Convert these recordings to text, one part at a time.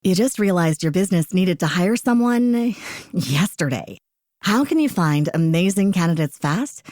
You just realized your business needed to hire someone yesterday. How can you find amazing candidates fast?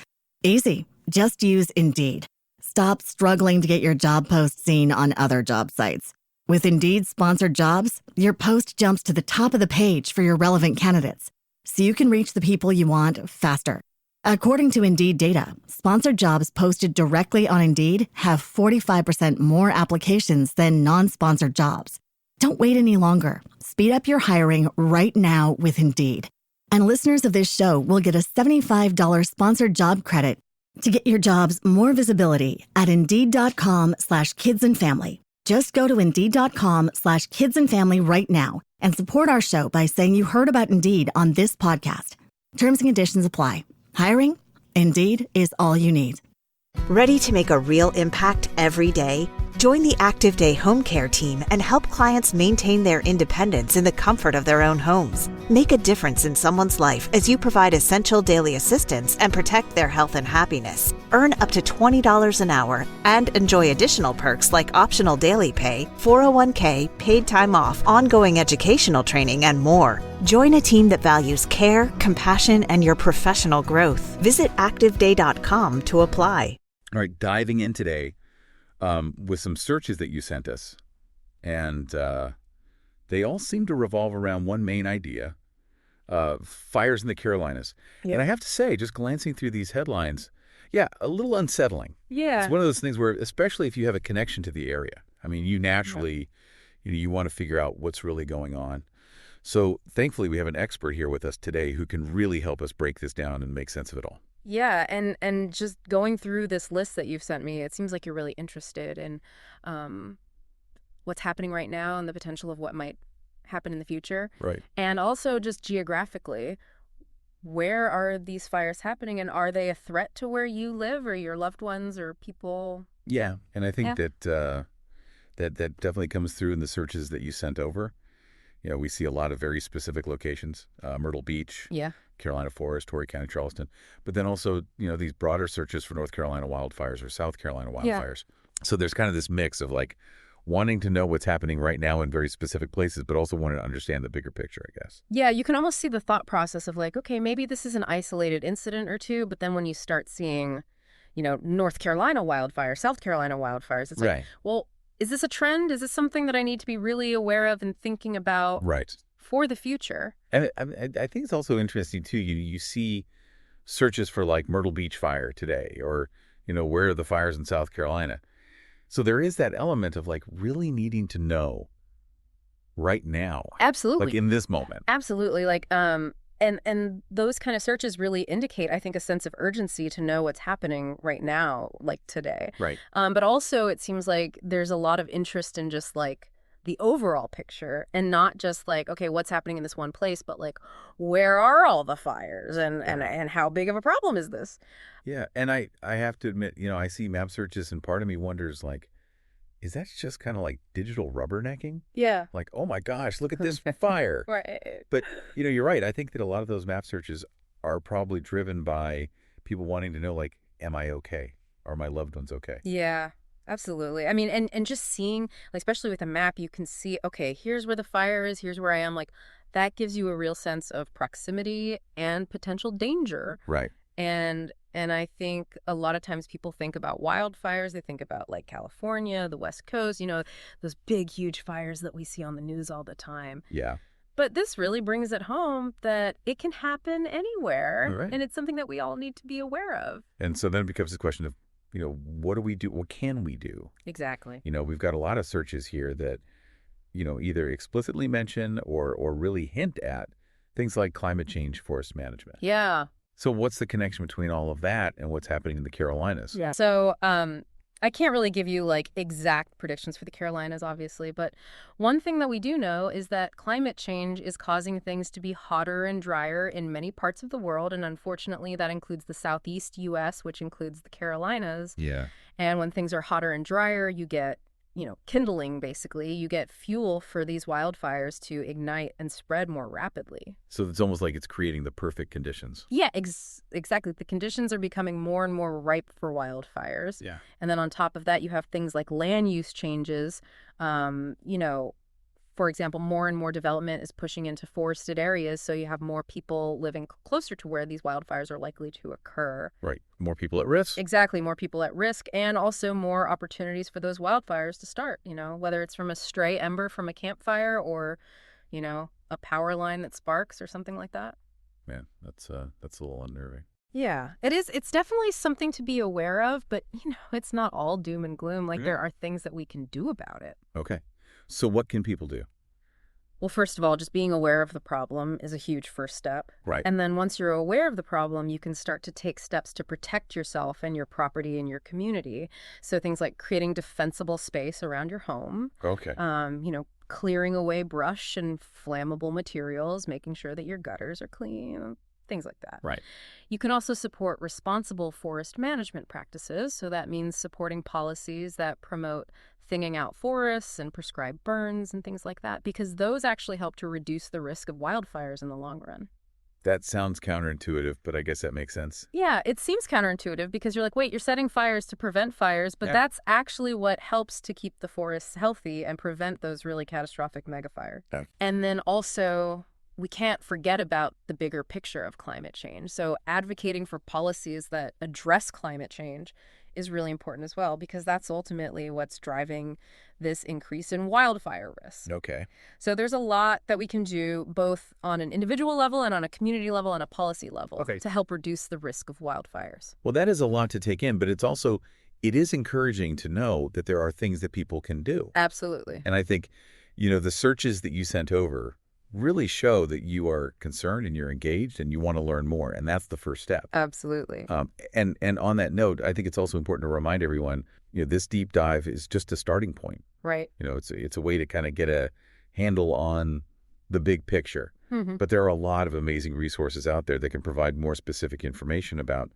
Easy. Just use Indeed. Stop struggling to get your job post seen on other job sites. With Indeed sponsored jobs, your post jumps to the top of the page for your relevant candidates, so you can reach the people you want faster. According to Indeed data, sponsored jobs posted directly on Indeed have 45% more applications than non-sponsored jobs. Don't wait any longer. Speed up your hiring right now with Indeed. And listeners of this show will get a $75 sponsored job credit to get your jobs more visibility at Indeed.com/kidsandfamily. Just go to Indeed.com/kidsandfamily right now and support our show by saying you heard about Indeed on this podcast. Terms and conditions apply. Hiring? Indeed is all you need. Ready to make a real impact every day? Join the Active Day Home Care team and help clients maintain their independence in the comfort of their own homes. Make a difference in someone's life as you provide essential daily assistance and protect their health and happiness. Earn up to $20 an hour and enjoy additional perks like optional daily pay, 401k, paid time off, ongoing educational training, and more. Join a team that values care, compassion, and your professional growth. Visit activeday.com to apply. All right, diving in today with some searches that you sent us. And they all seem to revolve around one main idea, fires in the Carolinas. Yep. And I have to say, just glancing through these headlines, yeah, a little unsettling. Yeah. It's one of those things where, especially if you have a connection to the area, I mean, you naturally, you want to figure out what's really going on. So thankfully, we have an expert here with us today who can really help us break this down and make sense of it all. Yeah, and just going through this list that you've sent me, it seems like you're really interested in what's happening right now and the potential of what might happen in the future. Right. And also just geographically, where are these fires happening, and are they a threat to where you live or your loved ones or people? Yeah, and I think that definitely comes through in the searches that you sent over. You know, we see a lot of very specific locations, Myrtle Beach, Carolina Forest, Torrey County, Charleston, but then also, these broader searches for North Carolina wildfires or South Carolina wildfires. So there's kind of this mix of like wanting to know what's happening right now in very specific places, but also wanting to understand the bigger picture, I guess. Yeah, you can almost see the thought process of like, okay, maybe this is an isolated incident or two, but then when you start seeing, North Carolina wildfires, South Carolina wildfires, it's like, well, is this a trend? Is this something that I need to be really aware of and thinking about for the future? And I think it's also interesting, too. You see searches for like Myrtle Beach fire today or, where are the fires in South Carolina? So there is that element of like really needing to know right now. Absolutely. Like in this moment. Absolutely. Like, and those kind of searches really indicate, I think, a sense of urgency to know what's happening right now, like today. Right. But also it seems like there's a lot of interest in just like the overall picture and not just like, okay, what's happening in this one place, but like, where are all the fires and how big of a problem is this? Yeah. And I have to admit, I see map searches and part of me wonders like, is that just kind of like digital rubbernecking? Yeah. Like, oh my gosh, look at this fire. Right. But, you're right. I think that a lot of those map searches are probably driven by people wanting to know, like, am I okay? Are my loved ones okay? Yeah, absolutely. I mean, and just seeing, like, especially with a map, you can see, okay, here's where the fire is, here's where I am. Like, that gives you a real sense of proximity and potential danger. Right. And I think a lot of times people think about wildfires. They think about like California, the West Coast, those big, huge fires that we see on the news all the time. Yeah. But this really brings it home that it can happen anywhere. Right. And it's something that we all need to be aware of. And so then it becomes this question of, what do we do? What can we do? Exactly. We've got a lot of searches here that, either explicitly mention or really hint at things like climate change, forest management. Yeah. So what's the connection between all of that and what's happening in the Carolinas? Yeah. So I can't really give you like exact predictions for the Carolinas, obviously, but one thing that we do know is that climate change is causing things to be hotter and drier in many parts of the world. And unfortunately, that includes the Southeast U.S., which includes the Carolinas. Yeah. And when things are hotter and drier, you get kindling, basically. You get fuel for these wildfires to ignite and spread more rapidly. So it's almost like it's creating the perfect conditions. Yeah, exactly. The conditions are becoming more and more ripe for wildfires. Yeah. And then on top of that, you have things like land use changes, For example, more and more development is pushing into forested areas, so you have more people living closer to where these wildfires are likely to occur. Right. More people at risk. Exactly. More people at risk, and also more opportunities for those wildfires to start, whether it's from a stray ember from a campfire or, a power line that sparks or something like that. Man, that's a little unnerving. Yeah, it is. It's definitely something to be aware of, but, it's not all doom and gloom. Like, there are things that we can do about it. Okay. So what can people do? Well, first of all, just being aware of the problem is a huge first step. Right. And then once you're aware of the problem, you can start to take steps to protect yourself and your property and your community. So things like creating defensible space around your home. Okay. Clearing away brush and flammable materials, making sure that your gutters are clean, things like that. Right. You can also support responsible forest management practices. So that means supporting policies that promote thinning out forests and prescribe burns and things like that, because those actually help to reduce the risk of wildfires in the long run. That sounds counterintuitive, but I guess that makes sense. Yeah, it seems counterintuitive because you're like, wait, you're setting fires to prevent fires, but that's actually what helps to keep the forests healthy and prevent those really catastrophic megafires. Yeah. And then also, we can't forget about the bigger picture of climate change. So advocating for policies that address climate change is really important as well, because that's ultimately what's driving this increase in wildfire risk. Okay. So there's a lot that we can do both on an individual level and on a community level and a policy level to help reduce the risk of wildfires. Well, that is a lot to take in, but it is encouraging to know that there are things that people can do. Absolutely. And I think, the searches that you sent over really show that you are concerned and you're engaged and you want to learn more. And that's the first step. Absolutely. And on that note, I think it's also important to remind everyone, this deep dive is just a starting point. Right. It's a way to kind of get a handle on the big picture. Mm-hmm. But there are a lot of amazing resources out there that can provide more specific information about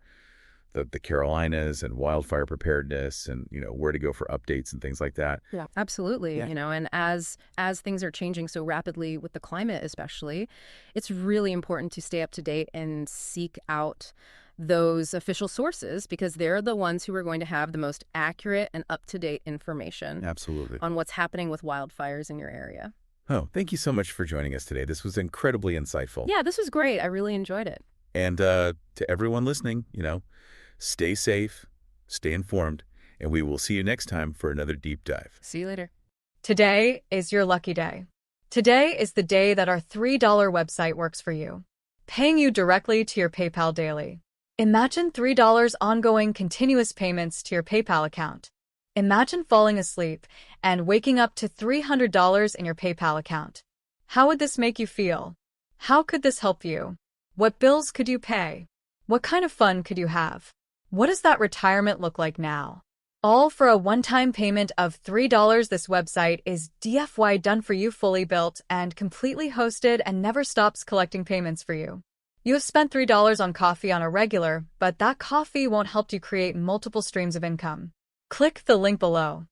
the Carolinas and wildfire preparedness and, where to go for updates and things like that. Yeah, absolutely. Yeah. And as things are changing so rapidly with the climate especially, it's really important to stay up to date and seek out those official sources, because they're the ones who are going to have the most accurate and up-to-date information Absolutely. on what's happening with wildfires in your area. Oh, thank you so much for joining us today. This was incredibly insightful. Yeah, this was great. I really enjoyed it. And to everyone listening, stay safe, stay informed, and we will see you next time for another deep dive. See you later. Today is your lucky day. Today is the day that our $3 website works for you, paying you directly to your PayPal daily. Imagine $3 ongoing continuous payments to your PayPal account. Imagine falling asleep and waking up to $300 in your PayPal account. How would this make you feel? How could this help you? What bills could you pay? What kind of fun could you have? What does that retirement look like now? All for a one-time payment of $3. This website is DFY done for you, fully built and completely hosted, and never stops collecting payments for you. You have spent $3 on coffee on a regular, but that coffee won't help you create multiple streams of income. Click the link below.